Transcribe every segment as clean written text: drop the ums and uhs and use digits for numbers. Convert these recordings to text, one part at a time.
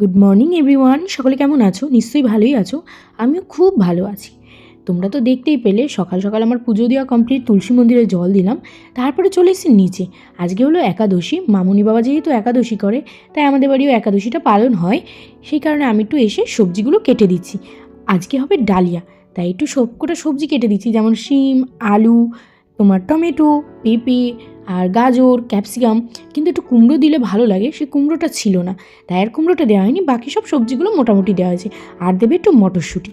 Good morning everyone, সকলে কেমন আছো? নিশ্চয়ই ভালোই আছো। আমিও খুব ভালো আছি। তোমরা তো দেখতেই পেলে সকাল সকাল আমার পুজো দেওয়া কমপ্লিট, তুলসী মন্দিরে জল দিলাম, তারপরে চলে এসেছি নিচে। আজকে হলো একাদশী, মামুনি বাবা যেহেতু একাদশী করে তাই আমাদের বাড়িও একাদশীটা পালন হয়। সেই কারণে আমি একটু এসে সবজিগুলো কেটে দিচ্ছি। আজকে হবে ডালিয়া, তাই একটু সবকটা সবজি কেটে দিচ্ছি, যেমন শিম, আলু, তোমার টমেটো, পেঁপে আর গাজর, ক্যাপসিকাম। কিন্তু একটু কুমড়ো দিলে ভালো লাগে, সে কুমড়োটা ছিল না, তাই আর কুমড়োটা দেওয়া হয়নি। বাকি সব সবজিগুলো মোটামুটি দেওয়া হয়েছে। আর দেবে একটু মটরশুঁটি।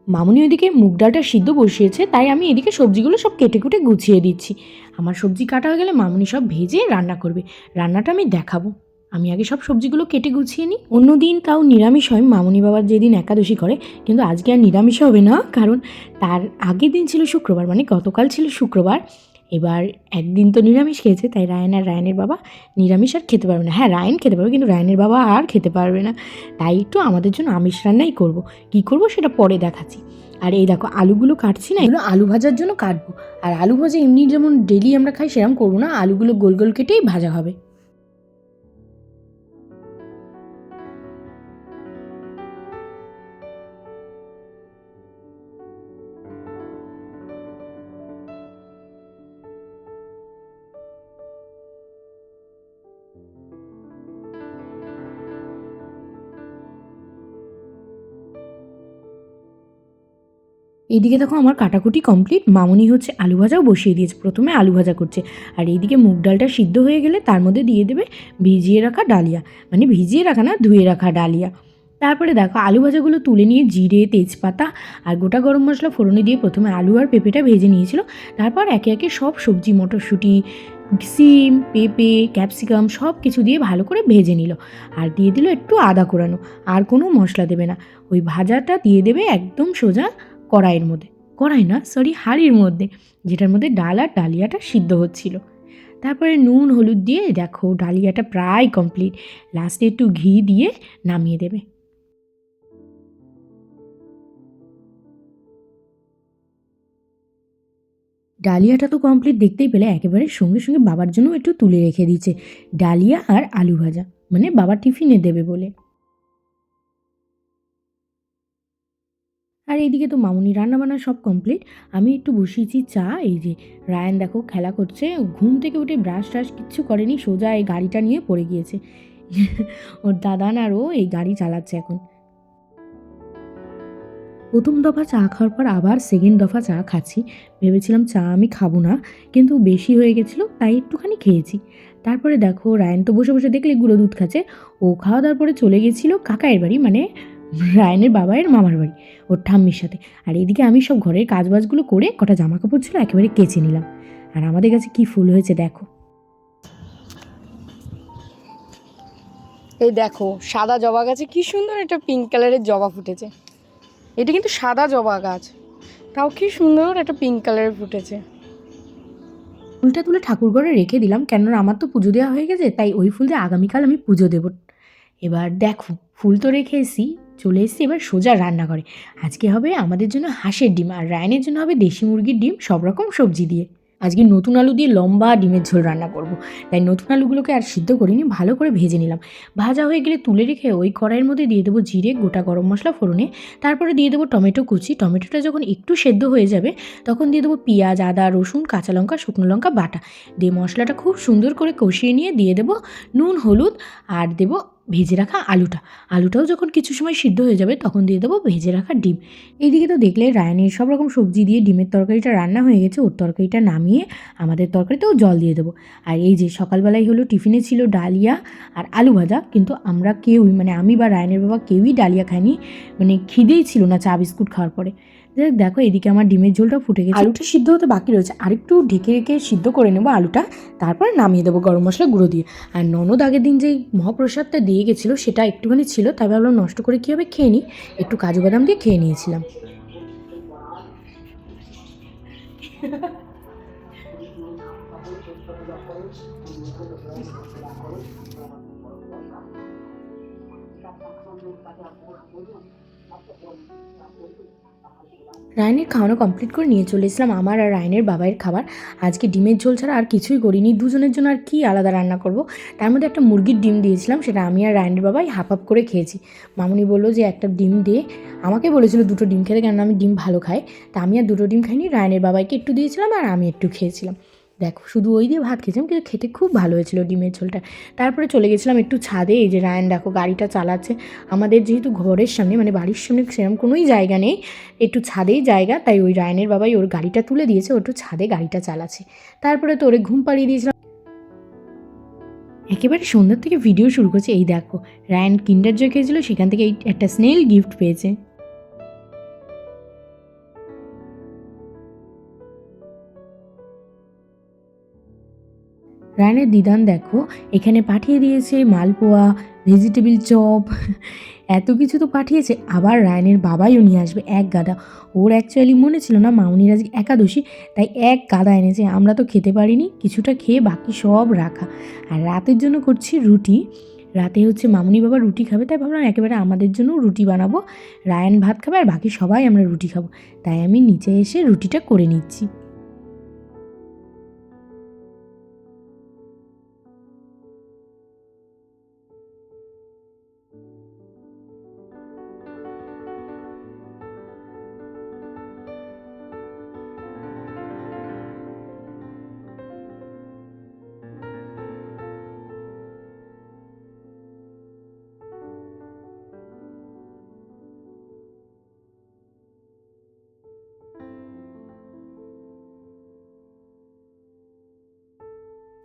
মামুনি ওইদিকে মুগ ডালটা সিদ্ধ বসিয়েছে, তাই আমি এদিকে সবজিগুলো সব কেটে কুটে গুছিয়ে দিচ্ছি। আমার সবজি কাটা হয়ে গেলে মামুনি সব ভেজে রান্না করবে। রান্নাটা আমি দেখাবো। আমি আগে সব সবজিগুলো কেটে গুছিয়ে নিই। অন্য দিন তাও নিরামিষ হয় মামুনি বাবার যেদিন একাদশী করে, কিন্তু আজকে আর নিরামিষ হবে না, কারণ তার আগের দিন ছিল শুক্রবার, মানে গতকাল ছিল শুক্রবার। এবার একদিন তো নিরামিষ খেয়েছে, তাই রায়ন আর রায়নের বাবা নিরামিষ আর খেতে পারবে না। হ্যাঁ, রায়ন খেতে পারবে, কিন্তু রায়নের বাবা আর খেতে পারবে না। তাই একটু আমাদের জন্য আমিষ রান্নাই করব। কী করবো সেটা পরে দেখাচ্ছি। আর এই দেখো আলুগুলো কাটছি না, এগুলো আলু ভাজার জন্য কাটবো। আর আলু ভাজা এমনি যেমন ডেলি আমরা খাই সেরকম করবো না, আলুগুলো গোল গোল কেটেই ভাজা হবে। এইদিকে দেখো আমার কাটাকুটি কমপ্লিট। মামুনি হচ্ছে আলু ভাজাও বসিয়ে দিয়েছে, প্রথমে আলু ভাজা করছে। আর এইদিকে মুগ ডালটা সিদ্ধ হয়ে গেলে তার মধ্যে দিয়ে দেবে ভিজিয়ে রাখা ডালিয়া, মানে ভিজিয়ে রাখা না, ধুয়ে রাখা ডালিয়া। তারপরে দেখো আলু ভাজাগুলো তুলে নিয়ে জিরে, তেজপাতা আর গোটা গরম মশলা ফোড়নে দিয়ে প্রথমে আলু আর পেঁপেটা ভেজে নিয়েছিল। তারপর একে একে সব সবজি, মটরশুঁটি, সিম, পেঁপে, ক্যাপসিকাম সব কিছু দিয়ে ভালো করে ভেজে নিল। আর দিয়ে দিল একটু আদা কোরানো। আর কোনো মশলা দেবে না, ওই ভাজাটা দিয়ে দেবে একদম সোজা কড়াইয়ের মধ্যে, কড়াই না সরি হাঁড়ির মধ্যে, যেটার মধ্যে ডাল আর ডালিয়াটা সিদ্ধ হচ্ছিল। তারপরে নুন হলুদ দিয়ে দেখো ডালিয়াটা প্রায় কমপ্লিট। লাস্টে একটু ঘি দিয়ে নামিয়ে দেবে। ডালিয়াটা তো কমপ্লিট, দেখতেই পেলে একেবারে সঙ্গে সঙ্গে বাবার জন্য একটু তুলে রেখে দিচ্ছে ডালিয়া আর আলু ভাজা, মানে বাবা টিফিনে দেবে বলে। আর এইদিকে তো মামুনি রান্নাবান্না সব কমপ্লিট। আমি একটু বসিয়েছি চা। এই যে রায়ান দেখো খেলা করছে, ঘুম থেকে উঠে ব্রাশ ট্রাশ কিচ্ছু করেনি, সোজা এই গাড়িটা নিয়ে পড়ে গিয়েছে। ওর দাদান আর ও এই গাড়ি চালাচ্ছে এখন। প্রথম দফা চা খাওয়ার পর আবার সেকেন্ড দফা চা খাচ্ছি। ভেবেছিলাম চা আমি খাবো না, কিন্তু বেশি হয়ে গেছিলো তাই একটুখানি খেয়েছি। তারপরে দেখো রায়ন তো বসে বসে দেখলে গুঁড়ো দুধ খাচ্ছে। ও খাওয়া দাওয়ার পরে চলে গেছিলো কাকায়ের বাড়ি, মানে রায়নের বাবায়ের মামার বাড়ি, ওর ঠাম্মির সাথে। আর এদিকে আমি সব ঘরের কাজবাজগুলো করে কটা জামা কাপড় ছিল একেবারে কেচে নিলাম। আর আমাদের কাছে কি ফুল হয়েছে দেখো। এই দেখো সাদা জবা গাছে কি সুন্দর একটা পিঙ্ক কালারের জবা ফুটেছে। এটা কিন্তু সাদা জবা গাছ, তাও কি সুন্দর একটা পিঙ্ক কালারের ফুটেছে। ফুলটা তুলে ঠাকুর ঘরে রেখে দিলাম, কেননা আমার তো পুজো দেওয়া হয়ে গেছে, তাই ওই ফুল দিয়ে আগামীকাল আমি পুজো দেবো। এবার দেখো ফুল তো রেখে এসেছি, চলে এসেছি এবার সোজা রান্না করে। আজকে হবে আমাদের জন্য হাঁসের ডিম, আর রায়নের জন্য হবে দেশি মুরগির ডিম, সব রকম সবজি দিয়ে। আজকে নতুন আলু দিয়ে লম্বা ডিমের ঝোল রান্না করব। তাই নতুন আলুগুলোকে আর সিদ্ধ করিনি, ভালো করে ভেজে নিলাম। ভাজা হয়ে গেলে তুলে রেখে ওই কড়াইয়ের মধ্যে দিয়ে দেবো জিরে, গোটা গরম মশলা ফোড়নে। তারপরে দিয়ে দেবো টমেটো কুচি। টমেটোটা যখন একটু সেদ্ধ হয়ে যাবে তখন দিয়ে দেবো পেঁয়াজ, আদা, রসুন, কাঁচা লঙ্কা, শুকনো লঙ্কা বাটা। দিয়ে মশলাটা খুব সুন্দর করে কষিয়ে নিয়ে দিয়ে দেবো নুন, হলুদ, আর দেবো ভেজে রাখা আলুটা। আলুটাও যখন কিছু সময় সিদ্ধ হয়ে যাবে তখন দিয়ে দেবো ভেজে রাখা ডিম। এইদিকে তো দেখলে রায়নের সব রকম সবজি দিয়ে ডিমের তরকারিটা রান্না হয়ে গেছে। ওর তরকারিটা নামিয়ে আমাদের তরকারিতেও জল দিয়ে দেবো। আর এই যে সকালবেলায় হলো টিফিনে ছিল ডালিয়া আর আলু ভাজা, কিন্তু আমরা কেউই, মানে আমি বা রায়নের বাবা কেউই ডালিয়া খাইনি, মানে খিদেই ছিল না চা বিস্কুট খাওয়ার পরে। দেখো এদিকে আমার ডিমের ঝোলটা ফুটে গেছে, আলুটা সিদ্ধ হতে বাকি রয়েছে, আরেকটু ঢেকে রেখে সিদ্ধ করে নেবো আলুটা। তারপরে নামিয়ে দেবো গরম মশলা গুঁড়ো দিয়ে। আর ননদ আগের দিন যেই মহাপ্রসাদটা দিয়ে গেছিলো সেটা একটুখানি ছিল, তাই ভাবলাম নষ্ট করে কী হবে, খেয়ে নিই। একটু কাজু বাদাম দিয়ে খেয়ে নিয়েছিলাম। রায়নের খাওয়ানো কমপ্লিট করে নিয়ে চলে এসেছিলাম আমার আর রায়নের বাবাইয়ের খাবার। আজকে ডিমের ঝোল ছাড়া আর কিছুই করিনি, দুজনের জন্য আর কি আলাদা রান্না করব। তার মধ্যে একটা মুরগির ডিম দিয়েছিলাম, সেটা আমি আর রায়নের বাবাই হাফ হাফ করে খেয়েছি। মামুনি বললো যে একটা ডিম দিয়ে, আমাকে বলেছিল দুটো ডিম খেতে, কেন আমি ডিম ভালো খাই। তা আমি আর দুটো ডিম খাইনি, রায়নের বাবাইকে একটু দিয়েছিলাম আর আমি একটু খেয়েছিলাম। দেখো শুধু ওই দিয়ে ভাত খেয়েছিলাম, কিন্তু খেতে খুব ভালো হয়েছিল ডিমের ঝোলটা। তারপরে চলে গেছিলাম একটু ছাদে। এই যে রায়ন দেখো গাড়িটা চালাচ্ছে। আমাদের যেহেতু ঘরের সামনে মানে বাড়ির সামনে সেরকম কোনোই জায়গা নেই, একটু ছাদেই জায়গা, তাই ওই রায়নের বাবাই ওর গাড়িটা তুলে দিয়েছে, ও একটু ছাদে গাড়িটা চালাচ্ছে। তারপরে তো ওরে ঘুম পাড়িয়ে দিয়েছিলাম। একেবারে সন্ধ্যার থেকে ভিডিও শুরু করছে। এই দেখো রায়ন কিন্ডার জয় খেয়েছিল, সেখান থেকে এই একটা স্নেল গিফট পেয়েছে। রায়নের দিদান দেখো এখানে পাঠিয়ে দিয়েছে মালপোয়া, ভেজিটেবিল চপ, এত কিছু তো পাঠিয়েছে। আবার রায়নের বাবাইও নিয়ে আসবে এক গাদা। ওর অ্যাকচুয়ালি মনে ছিল না মামুনির আজকে একাদশী, তাই এক গাদা এনেছে। আমরা তো খেতে পারিনি, কিছুটা খেয়ে বাকি সব রাখা। আর রাতের জন্য করছি রুটি। রাতে হচ্ছে মামুনি বাবা রুটি খাবে, তাই ভাবলাম একেবারে আমাদের জন্য রুটি বানাবো। রায়ন ভাত খাবে আর বাকি সবাই আমরা রুটি খাবো, তাই আমি নিচে এসে রুটিটা করে নিচ্ছি।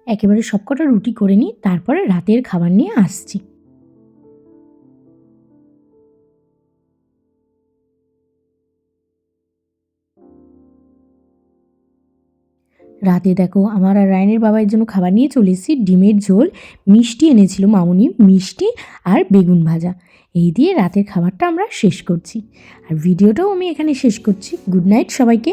একেবারে সবকটা রুটি করে নিই, তারপরে রাতের খাবার নিয়ে আসছি। রাতে দেখো আমার আর রায়নের বাবার জন্য খাবার নিয়ে চলে এসেছি। ডিমের ঝোল, মিষ্টি এনেছিল মামুনি, মিষ্টি আর বেগুন ভাজা। এই দিয়ে রাতের খাবারটা আমরা শেষ করছি। আর ভিডিওটাও আমি এখানে শেষ করছি। গুড নাইট সবাইকে।